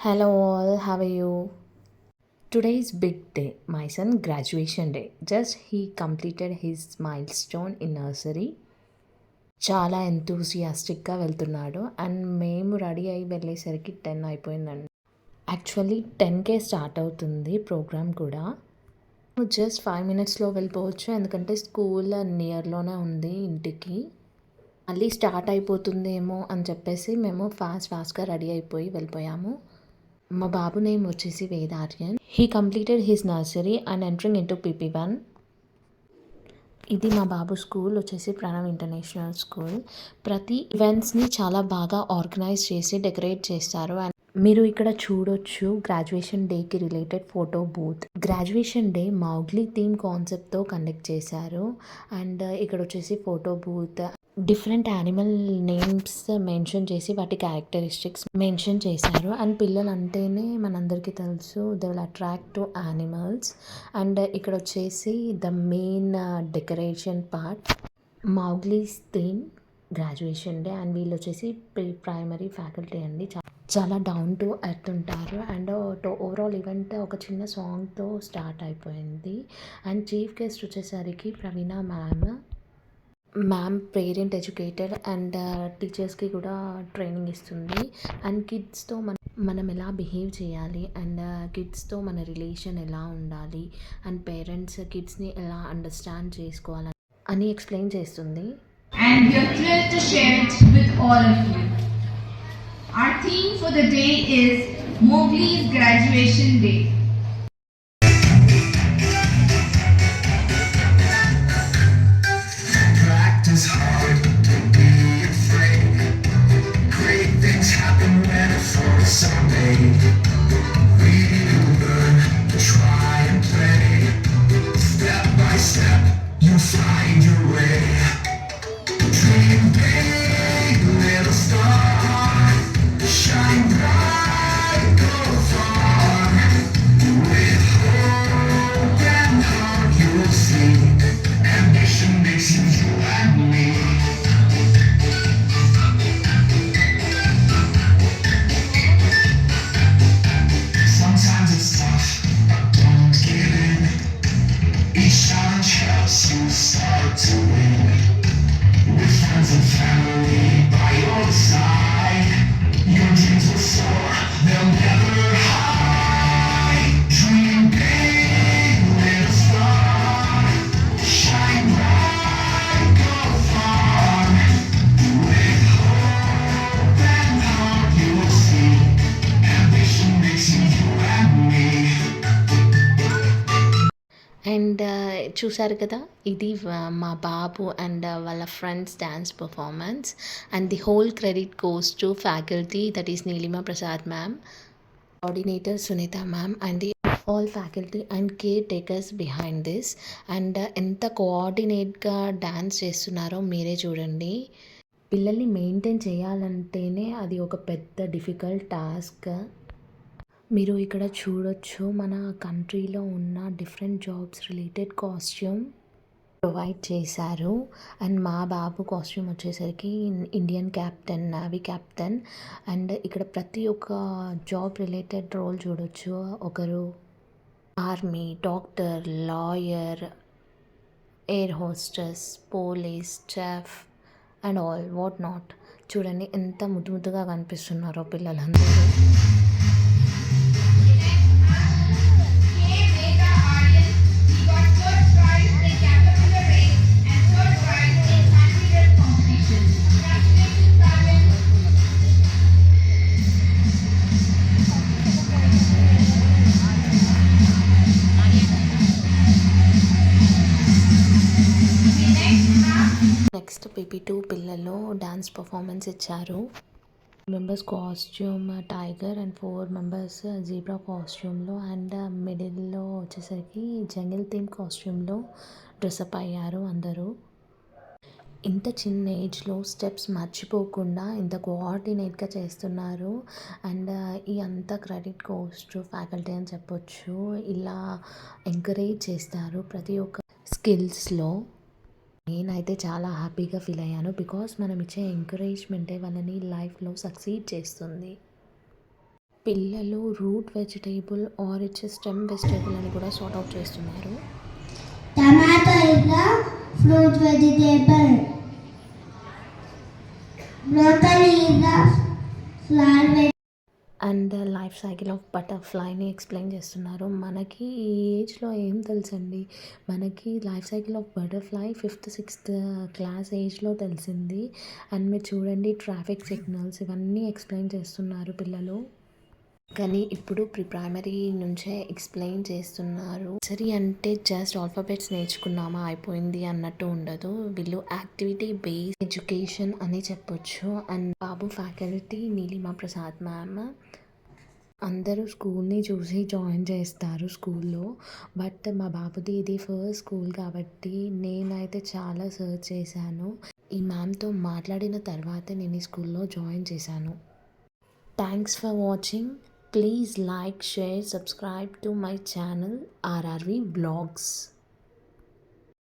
Hello all, how are you? Today is big day, my son graduation day. Just he completed his milestone in nursery. చాలా ఎంతూసియాస్టిక్గా వెళ్తున్నాడు and మేము ready అయ్యి వెళ్ళేసరికి 10 అయిపోయిందండి. Actually 10కే start అవుతుంది programme కూడా. Just 5 మినిట్స్లో వెళ్ళిపోవచ్చు ఎందుకంటే స్కూల్ నియర్లోనే ఉంది ఇంటికి. మళ్ళీ స్టార్ట్ అయిపోతుందేమో అని చెప్పేసి మేము ఫాస్ట్గా రెడీ అయిపోయి వెళ్ళిపోయాము. మా బాబు నేమ్ వచ్చేసి Vedaryan. He completed his nursery and entering into PP1. ఇది మా బాబు స్కూల్ వచ్చేసి ప్రణవ్ ఇంటర్నేషనల్ స్కూల్. ప్రతి ఈవెంట్స్ని చాలా బాగా ఆర్గనైజ్ చేసి డెకరేట్ చేస్తారు. అండ్ మీరు ఇక్కడ చూడొచ్చు గ్రాడ్యుయేషన్ డేకి related photo booth. Graduation day Mowgli theme కాన్సెప్ట్తో కండక్ట్ చేశారు. అండ్ ఇక్కడ వచ్చేసి photo booth, different animal names mention చేసి వాటి క్యారెక్టరిస్టిక్స్ మెన్షన్ చేశారు. అండ్ పిల్లలు అంటేనే మనందరికీ తెలుసు they will attract to animals. And ఇక్కడ వచ్చేసి the main decoration part Mowgli's theme graduation day. And వీళ్ళు వచ్చేసి ప్రైమరీ ఫ్యాకల్టీ అండి. చాలా డౌన్ టు ఎర్త్ ఉంటారు. అండ్ ఓవరాల్ ఈవెంట్ ఒక చిన్న సాంగ్తో స్టార్ట్ అయిపోయింది. అండ్ చీఫ్ గెస్ట్ వచ్చేసరికి Praveena ma'am parent educator and టీచర్స్కి కూడా ట్రైనింగ్ ఇస్తుంది. అండ్ కిడ్స్తో మనం ఎలా బిహేవ్ చేయాలి అండ్ కిడ్స్తో మన రిలేషన్ ఎలా ఉండాలి అండ్ పేరెంట్స్ కిడ్స్ని ఎలా అండర్స్టాండ్ చేసుకోవాలి అని ఎక్స్ప్లెయిన్ చేస్తుంది. And we are thrilled to share it with all of you. Our theme for the day is Mowgli's Graduation Day. Practice hard, don't be afraid. Great things happen when efforts are made. We learn, try and play. Step by step, you find your way. Dream big, little star. Shine bright, go far. With hope and heart, you'll see. Ambition makes you and me. Sometimes it's tough, but don't give in. Each challenge helps you start to win. With friends and family by your side, your dreams will soar, they'll never hide. Dream big, little star. Shine bright, go far. With hope and heart, you'll see. Ambition makes you and me. And చూసారు కదా, ఇది మా బాబు and వాళ్ళ friends dance performance. And the whole credit goes to faculty, that is Neelima Prasad ma'am, coordinator Sunitha ma'am and the all faculty and caretakers behind this. And ఎంత కోఆర్డినేట్గా dance చేస్తున్నారో మీరే చూడండి. పిల్లల్ని మెయింటైన్ చేయాలంటేనే అది ఒక పెద్ద డిఫికల్ట్ టాస్క్. మీరు ఇక్కడ చూడొచ్చు మన కంట్రీలో ఉన్న different jobs related costume provide చేశారు. అండ్ మా బాబు కాస్ట్యూమ్ వచ్చేసరికి Indian captain, navy captain. And ఇక్కడ ప్రతి ఒక్క జాబ్ రిలేటెడ్ రోల్ చూడొచ్చు. ఒకరు army, doctor, lawyer, air hostess, police, chef and all what not. చూడండి ఎంత ముద్దుగా కనిపిస్తున్నారో పిల్లలందరూ. నెక్స్ట్ PP2 పిల్లలు డాన్స్ పర్ఫార్మెన్స్ ఇచ్చారు. Members costume tiger and 4 members zebra కాస్ట్యూమ్లో అండ్ మిడిల్లో వచ్చేసరికి జంగిల్ థీమ్ కాస్ట్యూమ్లో డ్రెస్అప్ అయ్యారు అందరూ. ఇంత చిన్న ఏజ్లో స్టెప్స్ మర్చిపోకుండా ఇంత కోఆర్డినేట్గా చేస్తున్నారు. అండ్ ఈ అంత క్రెడిట్ గోస్ టు ఫ్యాకల్టీ అని చెప్పొచ్చు. ఇలా ఎంకరేజ్ చేస్తారు ప్రతి ఒక్క స్కిల్స్లో. నేనైతే చాలా హ్యాపీగా ఫీల్ అయ్యాను బికాస్ మనం ఇచ్చే ఎంకరేజ్మెంటే వాళ్ళని లైఫ్లో సక్సీడ్ చేస్తుంది. పిల్లలు root vegetable or it's stem vegetable అని కూడా సార్ట్ అవుట్ చేస్తున్నారు. Tomato is a fruit vegetable. Broccoli is a flower vegetable. And the life cycle of బటర్ఫ్లైని ఎక్స్ప్లెయిన్ చేస్తున్నారు. మనకి ఈ ఏజ్లో ఏం తెలుసండి, మనకి life cycle of butterfly 5th 6th class ఏజ్లో తెలిసింది. అండ్ మీరు చూడండి ట్రాఫిక్ సిగ్నల్స్ ఇవన్నీ ఎక్స్ప్లెయిన్ చేస్తున్నారు పిల్లలు. కానీ ఇప్పుడు ప్రైమరీ నుంచే ఎక్స్ప్లెయిన్ చేస్తున్నారు. సరే అంటే జస్ట్ ఆల్ఫాబెట్స్ నేర్చుకున్నామా అయిపోయింది అన్నట్టు ఉండదు. వీళ్ళు యాక్టివిటీ బేస్డ్ ఎడ్యుకేషన్ అని చెప్పొచ్చు. And Babu faculty Neelima Prasad ma'am. అందరూ స్కూల్ని చూసి జాయిన్ చేస్తారు స్కూల్లో. బట్ మా బాబుది ఇది ఫస్ట్ స్కూల్ కాబట్టి నేనైతే చాలా సర్చ్ చేశాను. ఈ మ్యామ్తో మాట్లాడిన తర్వాతే నేను ఈ స్కూల్లో జాయిన్ చేశాను. Thanks for watching. Please like, share, subscribe to my channel RRV Vlogs.